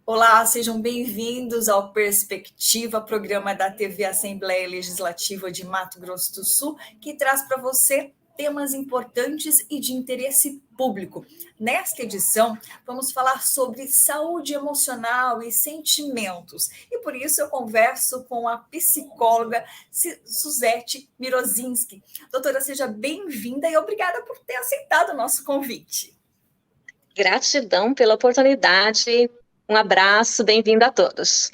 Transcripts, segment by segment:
Olá, sejam bem-vindos ao Perspectiva, programa da TV Assembleia Legislativa de Mato Grosso do Sul, que traz para você temas importantes e de interesse público. Nesta edição, vamos falar sobre saúde emocional e sentimentos. E por isso eu converso com a psicóloga Suzete Mirozinski. Doutora, seja bem-vinda e obrigada por ter aceitado o nosso convite. Gratidão pela oportunidade. Um abraço, bem-vindo a todos.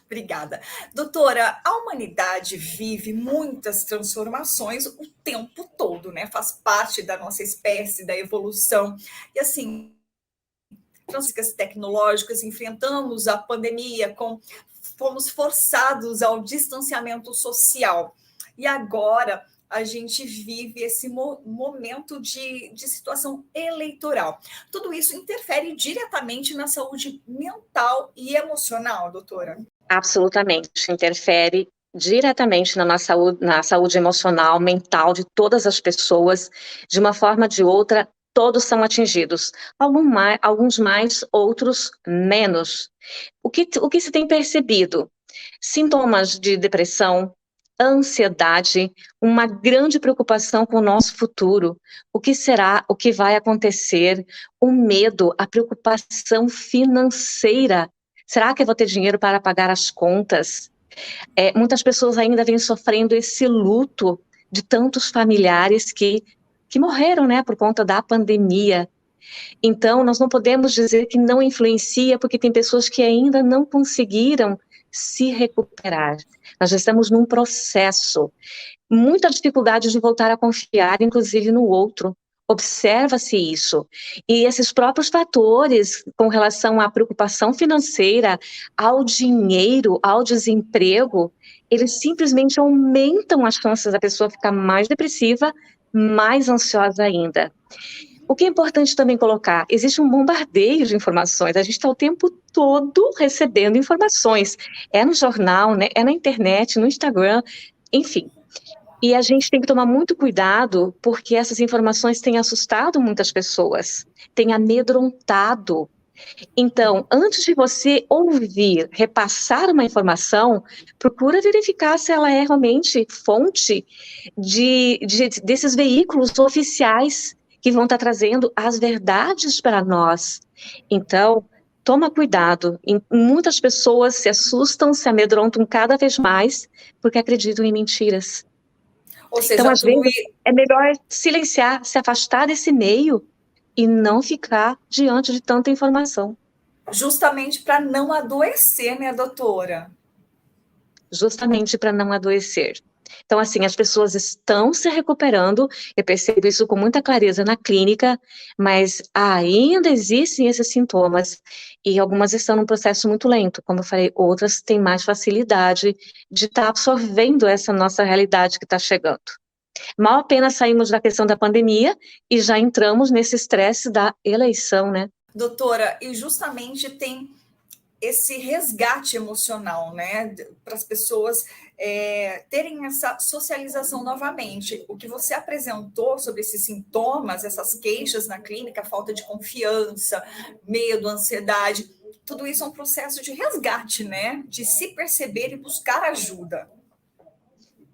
Obrigada. Doutora, a humanidade vive muitas transformações o tempo todo, né? Faz parte da nossa espécie, da evolução. E assim, transformações tecnológicas, enfrentamos a pandemia, fomos forçados ao distanciamento social. E agora a gente vive esse momento de situação eleitoral. Tudo isso interfere diretamente na saúde mental e emocional, doutora? Absolutamente, interfere diretamente na saúde emocional, mental de todas as pessoas, de uma forma ou de outra, todos são atingidos, alguns mais, outros menos. O que se tem percebido? Sintomas de depressão, ansiedade, uma grande preocupação com o nosso futuro, o que será, o que vai acontecer, o medo, a preocupação financeira. Será que eu vou ter dinheiro para pagar as contas? Muitas pessoas ainda vêm sofrendo esse luto de tantos familiares que morreram, né, por conta da pandemia. Então, nós não podemos dizer que não influencia, porque tem pessoas que ainda não conseguiram se recuperar. Nós já estamos num processo, muita dificuldade de voltar a confiar, inclusive no outro. Observa-se isso. E esses próprios fatores com relação à preocupação financeira, ao dinheiro, ao desemprego, eles simplesmente aumentam as chances da pessoa ficar mais depressiva, mais ansiosa ainda. O que é importante também colocar, existe um bombardeio de informações, a gente está o tempo todo recebendo informações, é no jornal, né, é na internet, no Instagram, enfim. E a gente tem que tomar muito cuidado, porque essas informações têm assustado muitas pessoas, têm amedrontado. Então, antes de você ouvir, repassar uma informação, procura verificar se ela é realmente fonte desses veículos oficiais que vão estar trazendo as verdades para nós. Então, toma cuidado. Muitas pessoas se assustam, se amedrontam cada vez mais, porque acreditam em mentiras. Ou Então, seja, às vezes, é melhor silenciar, se afastar desse meio e não ficar diante de tanta informação. Justamente para não adoecer, né, doutora? Justamente para não adoecer. Então, assim, as pessoas estão se recuperando, eu percebo isso com muita clareza na clínica, mas ainda existem esses sintomas, e algumas estão num processo muito lento, como eu falei, outras têm mais facilidade de estar absorvendo essa nossa realidade que está chegando. Mal apenas saímos da questão da pandemia e já entramos nesse estresse da eleição, né? Doutora, e justamente tem esse resgate emocional, né, para as pessoas terem essa socialização novamente. O que você apresentou sobre esses sintomas, essas queixas na clínica, falta de confiança, medo, ansiedade, tudo isso é um processo de resgate, né, de se perceber e buscar ajuda.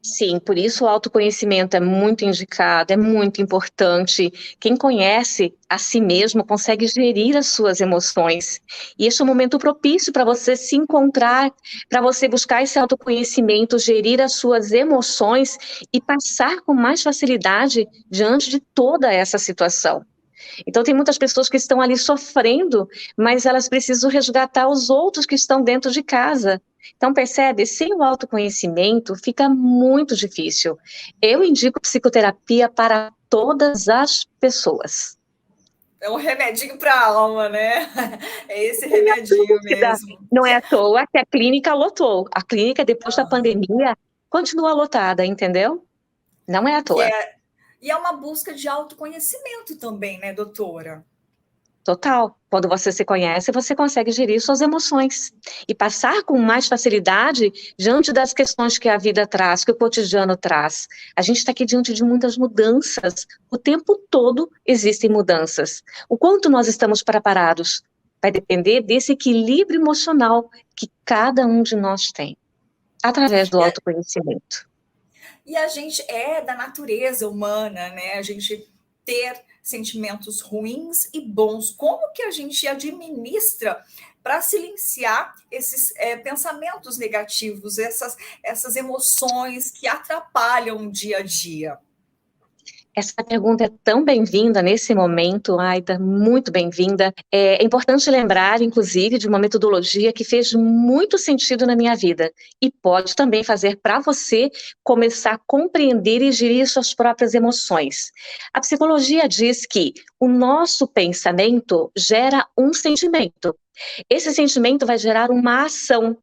Sim, por isso o autoconhecimento é muito indicado, é muito importante. Quem conhece a si mesmo consegue gerir as suas emoções. E este é um momento propício para você se encontrar, para você buscar esse autoconhecimento, gerir as suas emoções e passar com mais facilidade diante de toda essa situação. Então tem muitas pessoas que estão ali sofrendo, mas elas precisam resgatar os outros que estão dentro de casa. Então percebe, sem o autoconhecimento fica muito difícil. Eu indico psicoterapia para todas as pessoas. É um remedinho para a alma, né? É esse remedinho mesmo. Não é à toa que a clínica lotou. A clínica, depois da pandemia, continua lotada, entendeu? Não é à Que toa. é, e é uma busca de autoconhecimento também, né, doutora? Total. Quando você se conhece, você consegue gerir suas emoções e passar com mais facilidade diante das questões que a vida traz, que o cotidiano traz. A gente está aqui diante de muitas mudanças. O tempo todo existem mudanças. O quanto nós estamos preparados vai depender desse equilíbrio emocional que cada um de nós tem, através do autoconhecimento. E a gente é da natureza humana, né? A gente ter sentimentos ruins e bons. Como que a gente administra para silenciar esses pensamentos negativos, essas emoções que atrapalham o dia a dia? Essa pergunta é tão bem-vinda nesse momento, Aida, muito bem-vinda. É importante lembrar, inclusive, de uma metodologia que fez muito sentido na minha vida e pode também fazer para você começar a compreender e gerir suas próprias emoções. A psicologia diz que o nosso pensamento gera um sentimento. Esse sentimento vai gerar uma ação.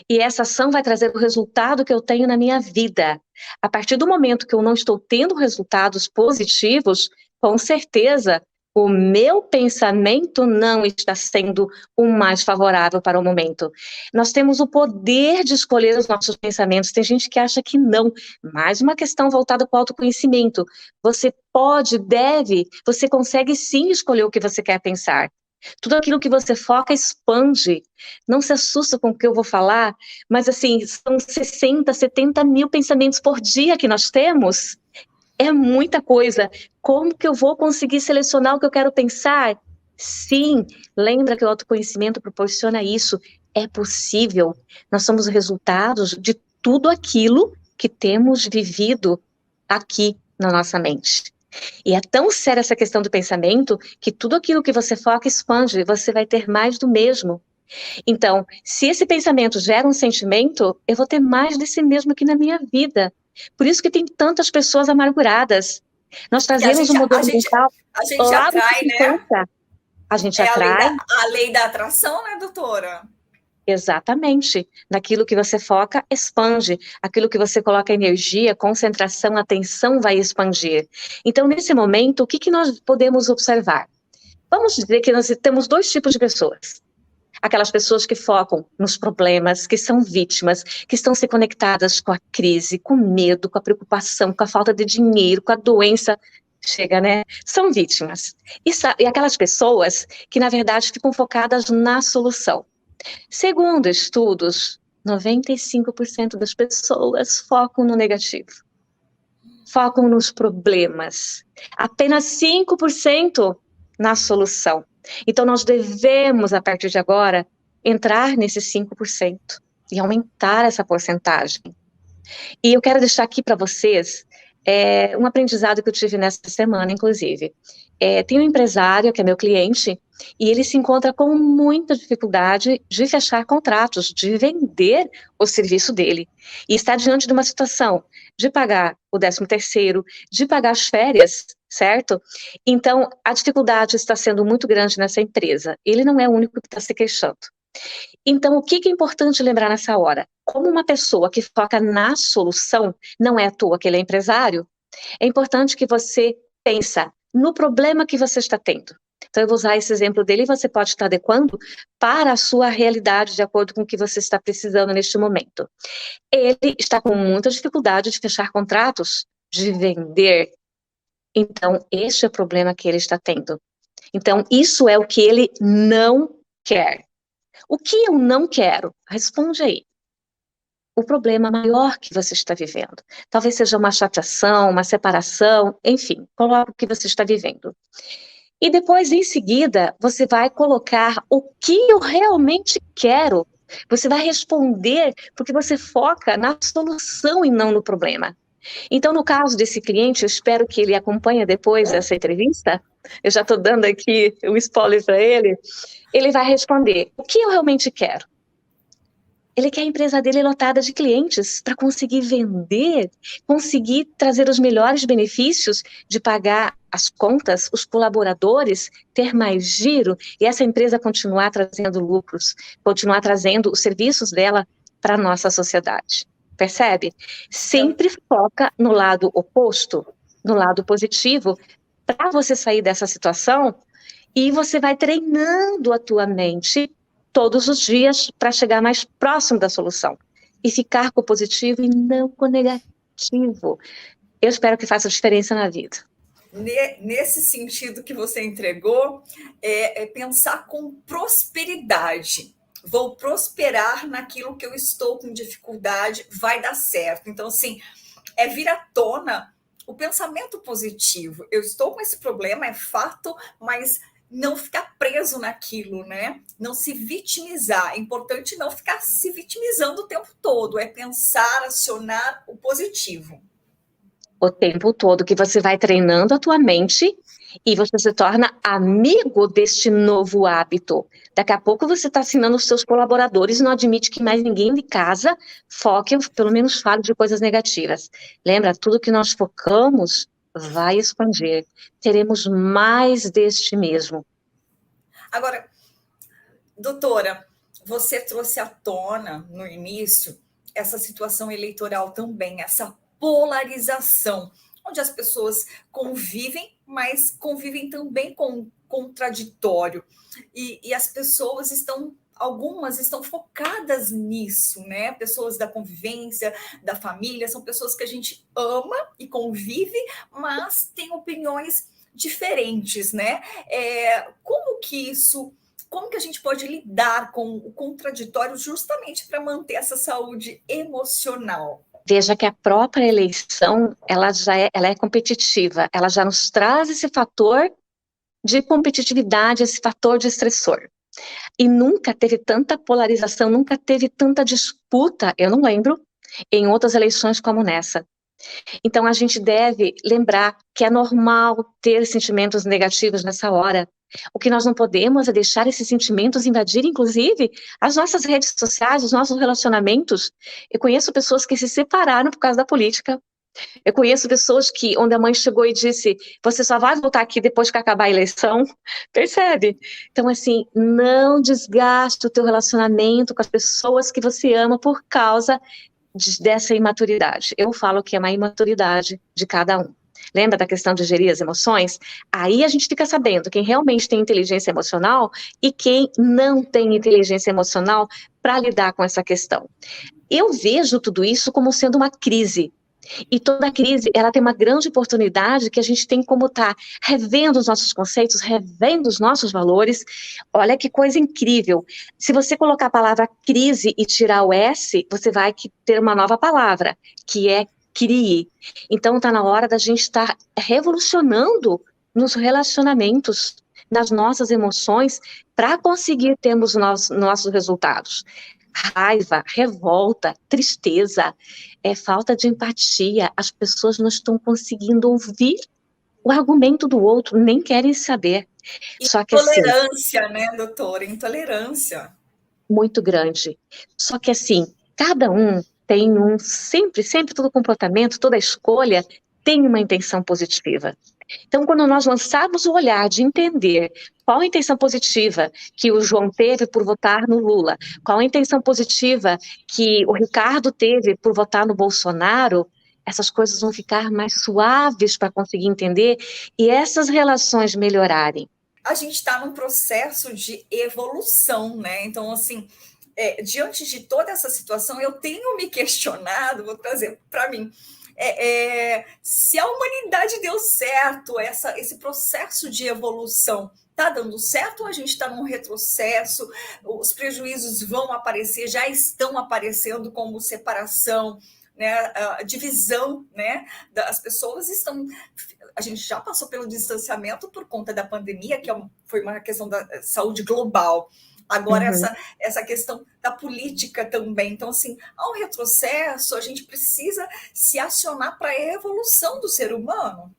E essa ação vai trazer o resultado que eu tenho na minha vida. A partir do momento que eu não estou tendo resultados positivos, com certeza o meu pensamento não está sendo o mais favorável para o momento. Nós temos o poder de escolher os nossos pensamentos. Tem gente que acha que não. Mais uma questão voltada para o autoconhecimento. Você pode, deve, você consegue sim escolher o que você quer pensar. Tudo aquilo que você foca expande. Não se assusta com o que eu vou falar, mas assim, são 60, 70 mil pensamentos por dia que nós temos. É muita coisa. Como que eu vou conseguir selecionar o que eu quero pensar? Sim, lembra que o autoconhecimento proporciona isso. É possível. Nós somos resultados de tudo aquilo que temos vivido aqui na nossa mente. E é tão séria essa questão do pensamento que tudo aquilo que você foca expande, você vai ter mais do mesmo. Então, se esse pensamento gera um sentimento, eu vou ter mais desse mesmo aqui na minha vida. Por isso que tem tantas pessoas amarguradas. Nós Que a trazemos um gente, modelo mental a gente lá dos atrai, né? 50. A gente É atrai. a lei da atração, né, doutora? Exatamente. Naquilo que você foca, expande. Aquilo que você coloca energia, concentração, atenção, vai expandir. Então, nesse momento, o que que nós podemos observar? Vamos dizer que nós temos dois tipos de pessoas. Aquelas pessoas que focam nos problemas, que são vítimas, que estão se conectadas com a crise, com o medo, com a preocupação, com a falta de dinheiro, com a doença. Chega, né? São vítimas. E aquelas pessoas que, na verdade, ficam focadas na solução. Segundo estudos, 95% das pessoas focam no negativo, focam nos problemas, apenas 5% na solução. Então, nós devemos, a partir de agora, entrar nesses 5% e aumentar essa porcentagem. E eu quero deixar aqui para vocês um aprendizado que eu tive nessa semana, inclusive. Tem um empresário que é meu cliente e ele se encontra com muita dificuldade de fechar contratos, de vender o serviço dele. E está diante de uma situação de pagar o 13º, de pagar as férias, certo? Então, a dificuldade está sendo muito grande nessa empresa. Ele não é o único que está se queixando. Então, o que é importante lembrar nessa hora? Como uma pessoa que foca na solução, não é à toa que ele é empresário, é importante que você pensa no problema que você está tendo. Então, eu vou usar esse exemplo dele e você pode estar adequando para a sua realidade, de acordo com o que você está precisando neste momento. Ele está com muita dificuldade de fechar contratos, de vender. Então, este é o problema que ele está tendo. Então, isso é o que ele não quer. O que eu não quero? Responde aí. O problema maior que você está vivendo. Talvez seja uma chateação, uma separação, enfim, coloca o que você está vivendo. E depois, em seguida, você vai colocar o que eu realmente quero. Você vai responder porque você foca na solução e não no problema. Então, no caso desse cliente, eu espero que ele acompanhe depois essa entrevista. Eu já estou dando aqui o spoiler para ele. Ele vai responder: o que eu realmente quero? Ele quer a empresa dele lotada de clientes para conseguir vender, conseguir trazer os melhores benefícios de pagar as contas, os colaboradores, ter mais giro e essa empresa continuar trazendo lucros, continuar trazendo os serviços dela para a nossa sociedade. Percebe? Sempre foca no lado oposto, no lado positivo, para você sair dessa situação e você vai treinando a tua mente todos os dias para chegar mais próximo da solução e ficar com o positivo e não com o negativo. Eu espero que faça diferença na vida. nesse sentido que você entregou, é pensar com prosperidade. Vou prosperar naquilo que eu estou com dificuldade, vai dar certo. Então, assim, é vir à tona o pensamento positivo. Eu estou com esse problema, é fato, mas não ficar preso naquilo, né? Não se vitimizar. É importante não ficar se vitimizando o tempo todo, é pensar, acionar o positivo. O tempo todo que você vai treinando a tua mente e você se torna amigo deste novo hábito. Daqui a pouco você está assinando os seus colaboradores e não admite que mais ninguém de casa foque, pelo menos fale de coisas negativas. Lembra, tudo que nós focamos vai expandir. Teremos mais deste mesmo. Agora, doutora, você trouxe à tona no início essa situação eleitoral também, essa polarização, onde as pessoas convivem, mas convivem também com um contraditório. E as pessoas algumas estão focadas nisso, né? Pessoas da convivência, da família, são pessoas que a gente ama e convive, mas têm opiniões diferentes, né? Como que a gente pode lidar com o contraditório justamente para manter essa saúde emocional? Veja que a própria eleição, ela é competitiva, ela já nos traz esse fator de competitividade, esse fator de estressor. E nunca teve tanta polarização, nunca teve tanta disputa, eu não lembro, em outras eleições como nessa. Então a gente deve lembrar que é normal ter sentimentos negativos nessa hora. O que nós não podemos é deixar esses sentimentos invadir, inclusive, as nossas redes sociais, os nossos relacionamentos. Eu conheço pessoas que se separaram por causa da política. Eu conheço pessoas onde a mãe chegou e disse, você só vai voltar aqui depois que acabar a eleição, percebe? Então, assim, não desgaste o teu relacionamento com as pessoas que você ama por causa dessa imaturidade. Eu falo que é uma imaturidade de cada um. Lembra da questão de gerir as emoções? Aí a gente fica sabendo quem realmente tem inteligência emocional e quem não tem inteligência emocional para lidar com essa questão. Eu vejo tudo isso como sendo uma crise. E toda crise, ela tem uma grande oportunidade que a gente tem como estar revendo os nossos conceitos, revendo os nossos valores. Olha que coisa incrível. Se você colocar a palavra crise e tirar o S, você vai ter uma nova palavra, que é crie. Então está na hora da gente estar revolucionando nos relacionamentos, nas nossas emoções, para conseguir termos nossos resultados. Raiva, revolta, tristeza, falta de empatia. As pessoas não estão conseguindo ouvir o argumento do outro, nem querem saber. Só que assim, intolerância, né, doutora? Intolerância. Muito grande. Só que assim, cada um tem sempre todo comportamento, toda escolha tem uma intenção positiva. Então, quando nós lançarmos o olhar de entender qual a intenção positiva que o João teve por votar no Lula, qual a intenção positiva que o Ricardo teve por votar no Bolsonaro, essas coisas vão ficar mais suaves para conseguir entender e essas relações melhorarem. A gente está num processo de evolução, né? Então, assim, diante de toda essa situação, eu tenho me questionado, vou trazer para mim, se a humanidade deu certo, esse processo de evolução está dando certo ou a gente está num retrocesso, os prejuízos vão aparecer, já estão aparecendo como separação, né, a divisão, né, das pessoas estão... A gente já passou pelo distanciamento por conta da pandemia, que foi uma questão da saúde global. Agora, essa questão da política também. Então, assim, há um retrocesso, a gente precisa se acionar para a evolução do ser humano.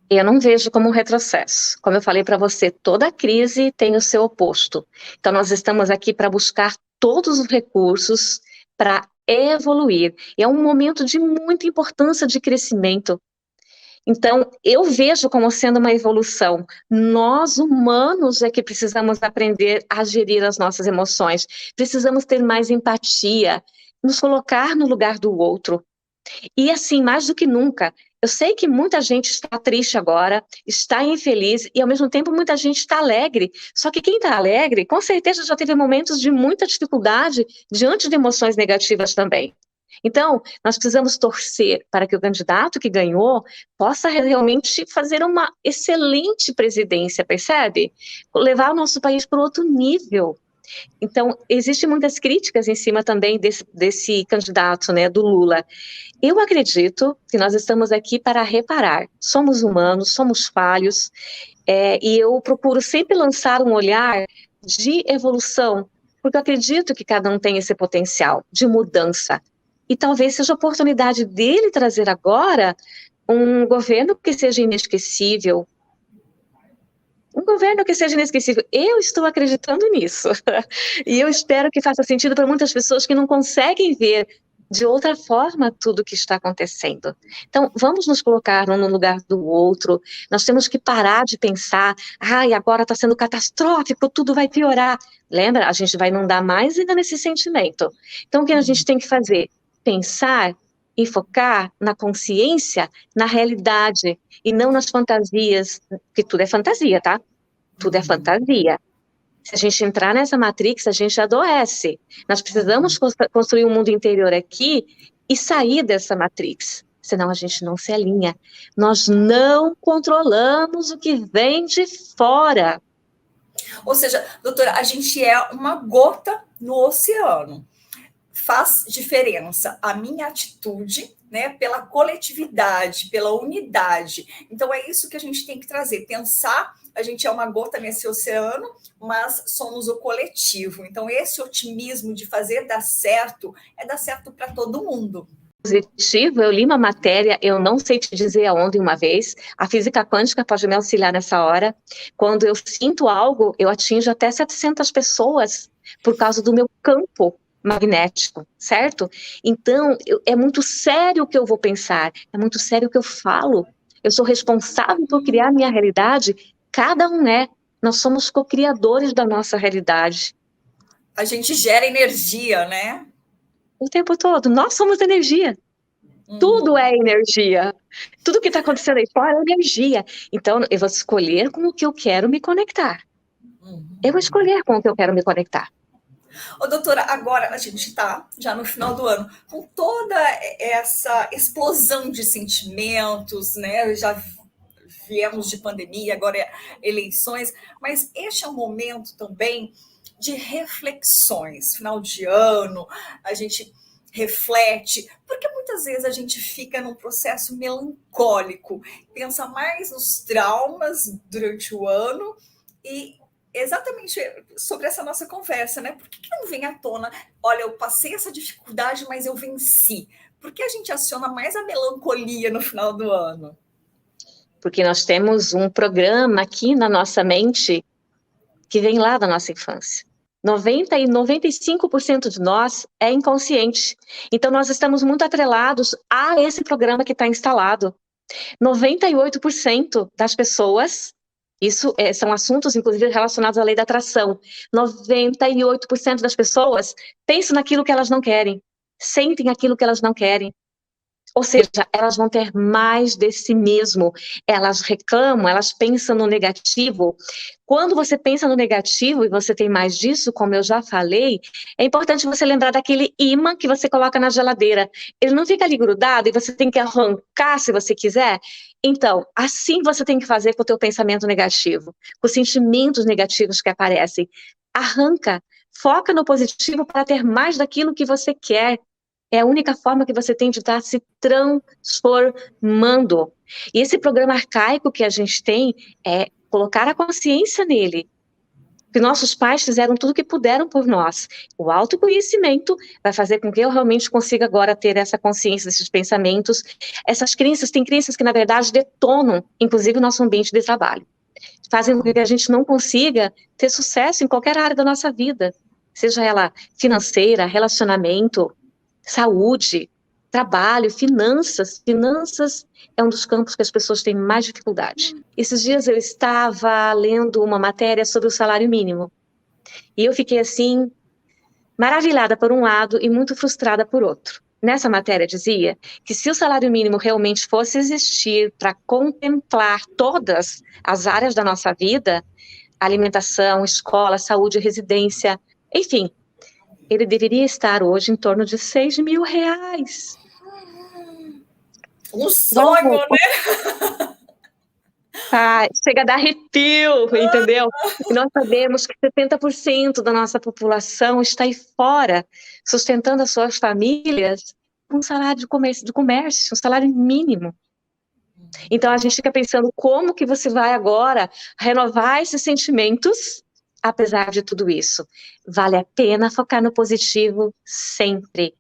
Eu não vejo como um retrocesso. Como eu falei para você, toda crise tem o seu oposto. Então, nós estamos aqui para buscar todos os recursos para evoluir. E é um momento de muita importância de crescimento. Então, eu vejo como sendo uma evolução. Nós, humanos, é que precisamos aprender a gerir as nossas emoções. Precisamos ter mais empatia, nos colocar no lugar do outro. E assim, mais do que nunca, eu sei que muita gente está triste agora, está infeliz e ao mesmo tempo muita gente está alegre. Só que quem está alegre, com certeza já teve momentos de muita dificuldade diante de emoções negativas também. Então, nós precisamos torcer para que o candidato que ganhou possa realmente fazer uma excelente presidência, percebe? Levar o nosso país para outro nível. Então, existem muitas críticas em cima também desse candidato, né, do Lula. Eu acredito que nós estamos aqui para reparar. Somos humanos, somos falhos, e eu procuro sempre lançar um olhar de evolução, porque eu acredito que cada um tem esse potencial de mudança. E talvez seja a oportunidade dele trazer agora um governo que seja inesquecível. Um governo que seja inesquecível. Eu estou acreditando nisso. E eu espero que faça sentido para muitas pessoas que não conseguem ver de outra forma tudo o que está acontecendo. Então, vamos nos colocar um no lugar do outro. Nós temos que parar de pensar, ai, agora está sendo catastrófico, tudo vai piorar. Lembra? A gente vai inundar mais ainda nesse sentimento. Então, o que a gente tem que fazer? Pensar e focar na consciência, na realidade, e não nas fantasias, que tudo é fantasia, tá? Tudo é fantasia. Se a gente entrar nessa matrix, a gente adoece. Nós precisamos construir um mundo interior aqui e sair dessa matrix, senão a gente não se alinha. Nós não controlamos o que vem de fora. Ou seja, doutora, a gente é uma gota no oceano. Faz diferença a minha atitude, né, pela coletividade, pela unidade. Então é isso que a gente tem que trazer, pensar, a gente é uma gota nesse oceano, mas somos o coletivo. Então esse otimismo de fazer dar certo, é dar certo para todo mundo. Positivo, eu li uma matéria, eu não sei te dizer aonde uma vez, a física quântica pode me auxiliar nessa hora, quando eu sinto algo, eu atinjo até 700 pessoas por causa do meu campo magnético, certo? Então, é muito sério o que eu vou pensar, é muito sério o que eu falo, eu sou responsável por criar minha realidade, cada um é, nós somos co-criadores da nossa realidade. A gente gera energia, né? O tempo todo, nós somos energia. Tudo é energia. Tudo que está acontecendo aí fora é energia. Então, eu vou escolher com o que eu quero me conectar. Eu vou escolher com o que eu quero me conectar. Ô, doutora, agora a gente está já no final do ano, com toda essa explosão de sentimentos, né? Já viemos de pandemia, agora é eleições, mas este é um momento também de reflexões. Final de ano, a gente reflete, porque muitas vezes a gente fica num processo melancólico, pensa mais nos traumas durante o ano e exatamente sobre essa nossa conversa, né? Por que não vem à tona? Olha, eu passei essa dificuldade, mas eu venci. Por que a gente aciona mais a melancolia no final do ano? Porque nós temos um programa aqui na nossa mente que vem lá da nossa infância. 90 e 95% de nós é inconsciente. Então, nós estamos muito atrelados a esse programa que está instalado. 98% das pessoas, isso são assuntos, inclusive, relacionados à lei da atração. 98% das pessoas pensam naquilo que elas não querem, sentem aquilo que elas não querem. Ou seja, elas vão ter mais desse mesmo. Elas reclamam, elas pensam no negativo. Quando você pensa no negativo e você tem mais disso, como eu já falei, é importante você lembrar daquele imã que você coloca na geladeira. Ele não fica ali grudado e você tem que arrancar se você quiser. Então, assim você tem que fazer com o teu pensamento negativo, com os sentimentos negativos que aparecem. Arranca, foca no positivo para ter mais daquilo que você quer. É a única forma que você tem de estar se transformando. E esse programa arcaico que a gente tem é colocar a consciência nele. Que nossos pais fizeram tudo o que puderam por nós. O autoconhecimento vai fazer com que eu realmente consiga agora ter essa consciência desses pensamentos. Essas crenças, tem crenças que na verdade detonam, inclusive o nosso ambiente de trabalho. Fazem com que a gente não consiga ter sucesso em qualquer área da nossa vida. Seja ela financeira, relacionamento, saúde, trabalho, finanças. Finanças é um dos campos que as pessoas têm mais dificuldade. Esses dias eu estava lendo uma matéria sobre o salário mínimo. E eu fiquei assim, maravilhada por um lado e muito frustrada por outro. Nessa matéria dizia que se o salário mínimo realmente fosse existir para contemplar todas as áreas da nossa vida, alimentação, escola, saúde, residência, enfim, ele deveria estar hoje em torno de R$ 6.000. Um sonho, Vamos, né? chega a dar arrepio, entendeu? E nós sabemos que 70% da nossa população está aí fora, sustentando as suas famílias com um salário de comércio, um salário mínimo. Então a gente fica pensando como que você vai agora renovar esses sentimentos, apesar de tudo isso. Vale a pena focar no positivo sempre.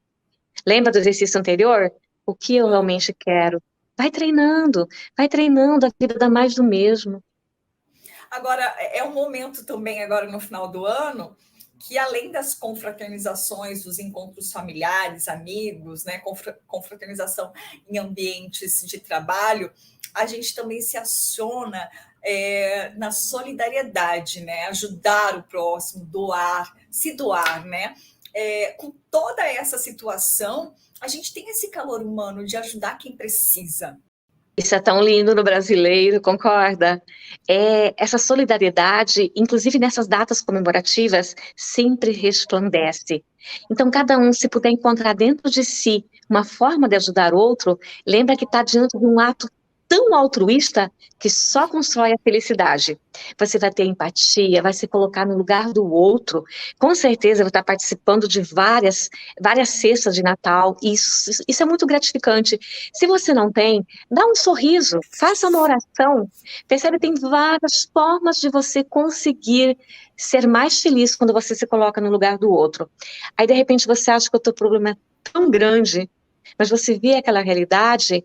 Lembra do exercício anterior? O que eu realmente quero? Vai treinando, a vida dá mais do mesmo. Agora, é um momento também, agora no final do ano, que além das confraternizações, dos encontros familiares, amigos, né, confraternização em ambientes de trabalho, a gente também se aciona na solidariedade, né, ajudar o próximo, doar, se doar, né, com toda essa situação, a gente tem esse calor humano de ajudar quem precisa. Isso é tão lindo no brasileiro, concorda? Essa solidariedade, inclusive nessas datas comemorativas, sempre resplandece. Então, cada um, se puder encontrar dentro de si uma forma de ajudar outro, lembra que está diante de um ato tão altruísta que só constrói a felicidade. Você vai ter empatia, vai se colocar no lugar do outro, com certeza vai estar participando de várias cestas de Natal, isso é muito gratificante. Se você não tem, dá um sorriso, faça uma oração. Percebe, tem várias formas de você conseguir ser mais feliz quando você se coloca no lugar do outro. Aí, de repente, você acha que o teu problema é tão grande, mas você vê aquela realidade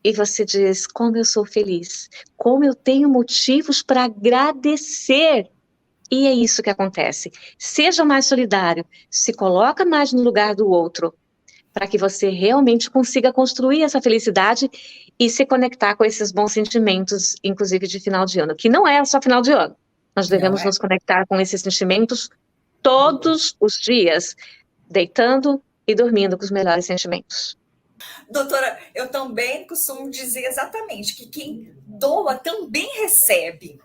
e você diz, como eu sou feliz, como eu tenho motivos para agradecer. E é isso que acontece. Seja mais solidário, se coloca mais no lugar do outro, para que você realmente consiga construir essa felicidade e se conectar com esses bons sentimentos, inclusive de final de ano, que não é só final de ano. Nós Não devemos é? nos conectar com esses sentimentos todos os dias, deitando e dormindo com os melhores sentimentos. Doutora, eu também costumo dizer exatamente que quem doa também recebe.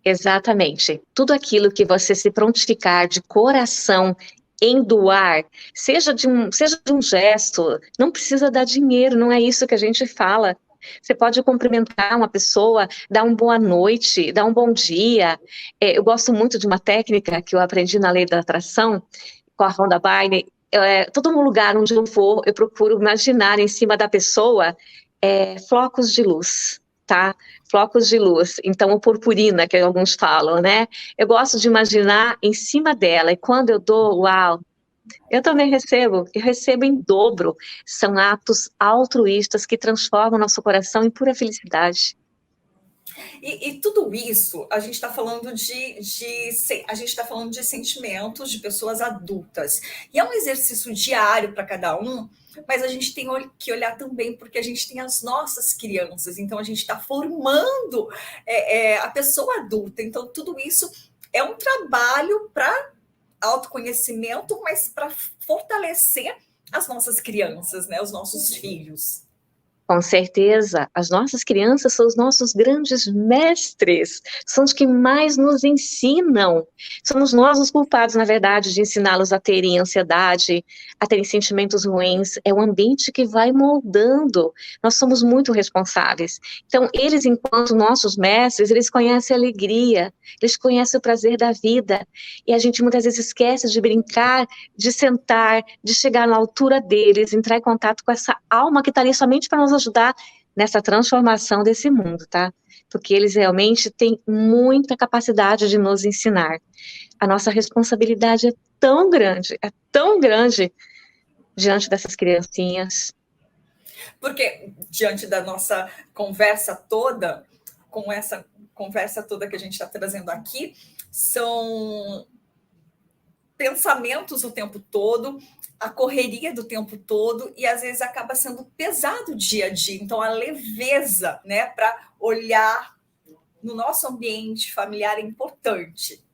Exatamente. Tudo aquilo que você se prontificar de coração em doar, seja de um gesto, não precisa dar dinheiro, não é isso que a gente fala. Você pode cumprimentar uma pessoa, dar uma boa noite, dar um bom dia. Eu gosto muito de uma técnica que eu aprendi na Lei da Atração, com a Rhonda Byrne. Todo lugar onde eu for, eu procuro imaginar em cima da pessoa flocos de luz, tá? Flocos de luz, então o purpurina, que alguns falam, né? Eu gosto de imaginar em cima dela, e quando eu dou, uau, eu também recebo, e recebo em dobro. São atos altruístas que transformam nosso coração em pura felicidade. E tudo isso, a gente está falando a gente está falando de sentimentos de pessoas adultas. E é um exercício diário para cada um, mas a gente tem que olhar também porque a gente tem as nossas crianças, então a gente está formando a pessoa adulta. Então, tudo isso é um trabalho para autoconhecimento, mas para fortalecer as nossas crianças, né? Os nossos filhos. Com certeza, as nossas crianças são os nossos grandes mestres, são os que mais nos ensinam. Somos nós os culpados, na verdade, de ensiná-los a terem ansiedade, a terem sentimentos ruins. É o ambiente que vai moldando. Nós somos muito responsáveis. Então, eles, enquanto nossos mestres, eles conhecem a alegria, eles conhecem o prazer da vida. E a gente muitas vezes esquece de brincar, de sentar, de chegar na altura deles, entrar em contato com essa alma que está ali somente para nos ajudar nessa transformação desse mundo, tá? Porque eles realmente têm muita capacidade de nos ensinar. A nossa responsabilidade é tão grande diante dessas criancinhas. Porque diante da nossa conversa toda, com essa conversa toda que a gente está trazendo aqui, são pensamentos o tempo todo, a correria do tempo todo, e às vezes acaba sendo pesado o dia a dia. Então, a leveza, né, para olhar no nosso ambiente familiar é importante.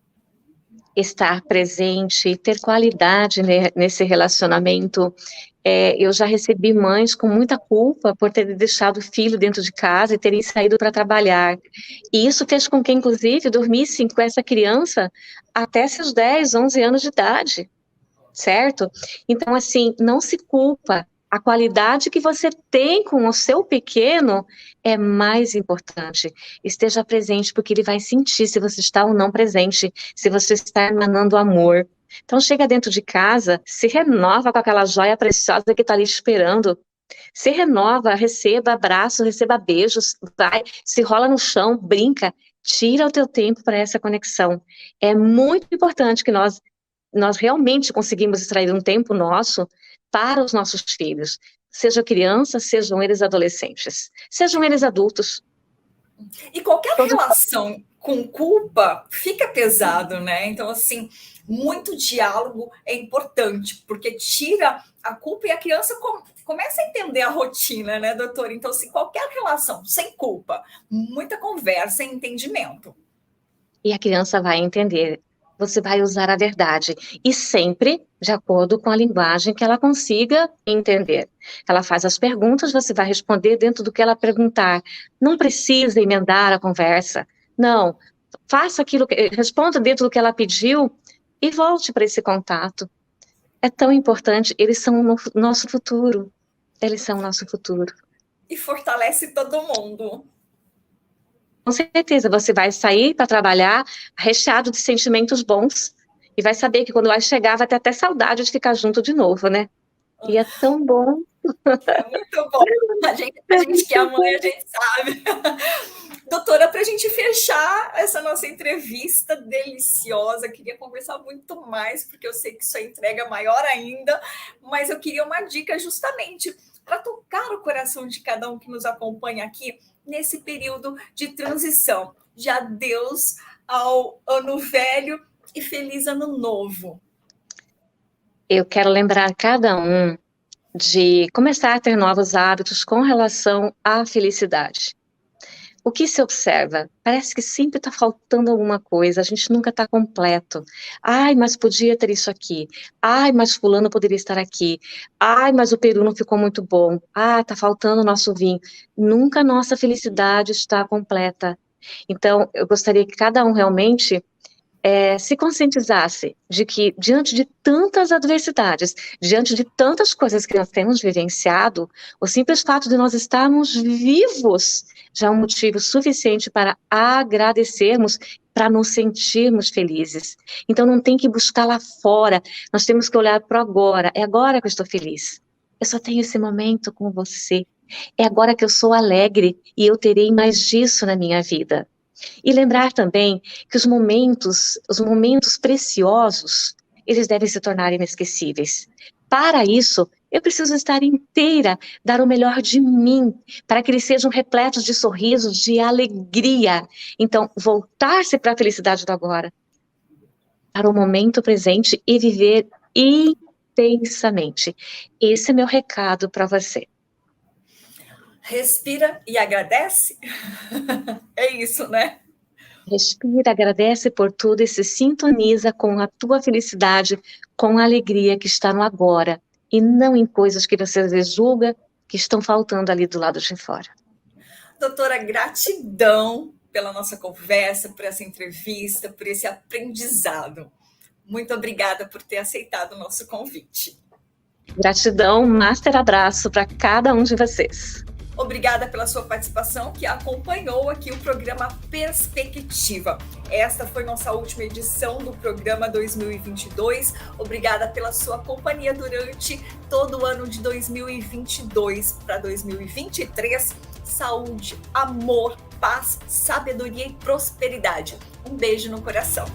Estar presente, ter qualidade nesse relacionamento. Eu já recebi mães com muita culpa por terem deixado o filho dentro de casa e terem saído para trabalhar. E isso fez com que, inclusive, dormissem com essa criança até seus 10, 11 anos de idade. certo? Então, assim, não se culpa. A qualidade que você tem com o seu pequeno é mais importante. Esteja presente, porque ele vai sentir se você está ou não presente, se você está emanando amor. Então, chega dentro de casa, se renova com aquela joia preciosa que está ali esperando. Se renova, receba abraços, receba beijos, vai, se rola no chão, brinca, tira o teu tempo para essa conexão. É muito importante que nós realmente conseguimos extrair um tempo nosso para os nossos filhos, sejam crianças, sejam eles adolescentes, sejam eles adultos. E qualquer Todos. relação com culpa fica pesado, né? Então, assim, muito diálogo é importante, porque tira a culpa e a criança começa a entender a rotina, né, doutora? Então, assim, qualquer relação sem culpa, muita conversa e entendimento. E a criança vai entender. Você vai usar a verdade. E sempre de acordo com a linguagem que ela consiga entender. Ela faz as perguntas, você vai responder dentro do que ela perguntar. Não precisa emendar a conversa. Não. Faça aquilo, responda dentro do que ela pediu e volte para esse contato. É tão importante. Eles são o nosso futuro. Eles são o nosso futuro. E fortalece todo mundo. Com certeza, você vai sair para trabalhar recheado de sentimentos bons e vai saber que quando vai chegar vai ter até saudade de ficar junto de novo, né? E é tão bom. É muito bom. A gente que é mãe, a gente sabe. Doutora, para a gente fechar essa nossa entrevista deliciosa, queria conversar muito mais, porque eu sei que sua entrega é maior ainda, mas eu queria uma dica justamente para tocar o coração de cada um que nos acompanha aqui nesse período de transição, de adeus ao ano velho e feliz ano novo. Eu quero lembrar cada um de começar a ter novos hábitos com relação à felicidade. O que se observa? Parece que sempre está faltando alguma coisa, a gente nunca está completo. Ai, mas podia ter isso aqui. Ai, mas fulano poderia estar aqui. Ai, mas o peru não ficou muito bom. Ah, está faltando o nosso vinho. Nunca a nossa felicidade está completa. Então, eu gostaria que cada um realmente se conscientizasse de que, diante de tantas adversidades, diante de tantas coisas que nós temos vivenciado, o simples fato de nós estarmos vivos já é um motivo suficiente para agradecermos, para nos sentirmos felizes. Então não tem que buscar lá fora, nós temos que olhar para o agora, é agora que eu estou feliz. Eu só tenho esse momento com você. É agora que eu sou alegre e eu terei mais disso na minha vida. E lembrar também que os momentos preciosos, eles devem se tornar inesquecíveis. Para isso, eu preciso estar inteira, dar o melhor de mim, para que eles sejam repletos de sorrisos, de alegria. Então, voltar-se para a felicidade do agora, para o momento presente e viver intensamente. Esse é meu recado para você. Respira e agradece. É isso, né? Respira, agradece por tudo e se sintoniza com a tua felicidade, com a alegria que está no agora, e não em coisas que você às vezes julga que estão faltando ali do lado de fora. Doutora, gratidão pela nossa conversa, por essa entrevista, por esse aprendizado. Muito obrigada por ter aceitado o nosso convite. Gratidão, master abraço para cada um de vocês. Obrigada pela sua participação, que acompanhou aqui o programa Perspectiva. Esta foi nossa última edição do programa 2022. Obrigada pela sua companhia durante todo o ano de 2022 para 2023. Saúde, amor, paz, sabedoria e prosperidade. Um beijo no coração.